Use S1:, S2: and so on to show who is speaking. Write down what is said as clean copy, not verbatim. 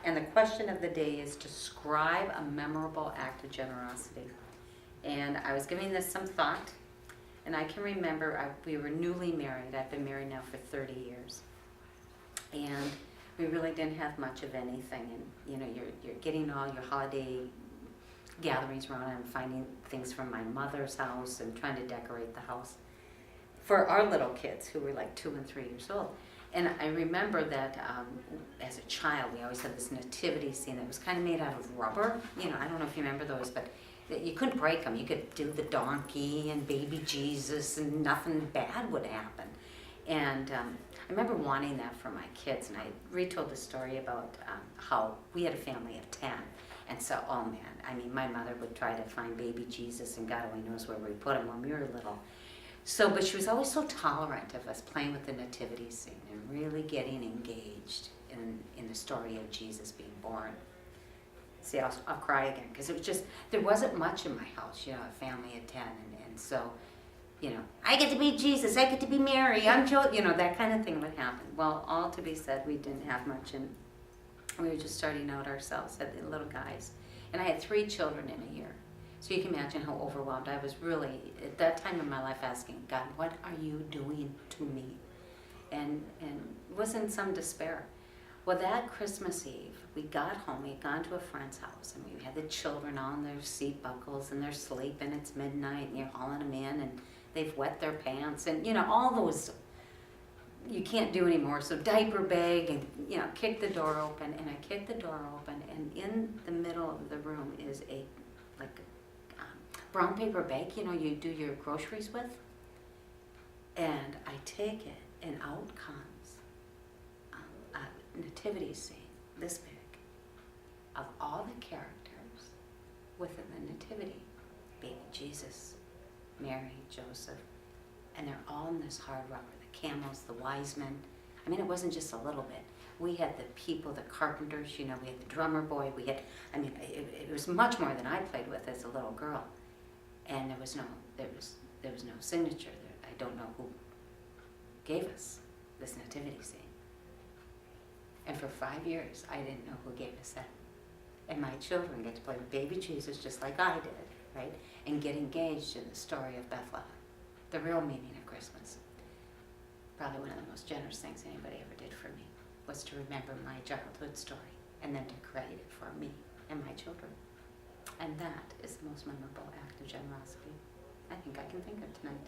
S1: And the question of the day is describe a memorable act of generosity. And I was giving this some thought, and I can remember we were newly married. I've been married now for 30 years. And we really didn't have much of anything. And you know, you're getting all your holiday gatherings around. I'm finding things from my mother's house and trying to decorate the house for our little kids who were like 2 and 3 years old. And I remember that as a child, we always had this nativity scene that was kind of made out of rubber. You know, I don't know if you remember those, but you couldn't break them. You could do the donkey and baby Jesus and nothing bad would happen. And I remember wanting that for my kids, and I retold the story about how we had a family of 10. And so, oh man, I mean, my mother would try to find baby Jesus, and God only knows where we put him when we were little. So, but she was always so tolerant of us playing with the nativity scene and really getting engaged in the story of Jesus being born. See, I'll cry again, because it was just, there wasn't much in my house, you know, a family of 10, and so, you know, I get to be Jesus, I get to be Mary, I'm Joe, you know, that kind of thing would happen. Well, all to be said, we didn't have much, and we were just starting out ourselves, had the little guys. And I had 3 children in a year. So you can imagine how overwhelmed I was really, at that time in my life, asking, God, what are you doing to me? And was in some despair. Well, that Christmas Eve, we got home, we had gone to a friend's house, and we had the children on their seat buckles, and they're sleeping, it's midnight, and you're hauling them in, and they've wet their pants, and you know, all those you can't do anymore, so diaper bag, and you know, kick the door open, and I kicked the door open, and in the middle of the room is a, like, brown paper bag, you know, you do your groceries with, and I take it, and out comes a nativity scene, this big, of all the characters within the nativity, baby Jesus, Mary, Joseph, and they're all in this hard rubber, the camels, the wise men. I mean, it wasn't just a little bit. We had the people, the carpenters, you know, we had the drummer boy, we had, I mean, it was much more than I played with as a little girl. And there was no signature there. I don't know who gave us this nativity scene. And for 5 years, I didn't know who gave us that. And my children get to play with baby Jesus just like I did, right? And get engaged in the story of Bethlehem, the real meaning of Christmas. Probably one of the most generous things anybody ever did for me was to remember my childhood story and then to create it for me and my children. And that is the most memorable act of generosity I think I can think of tonight.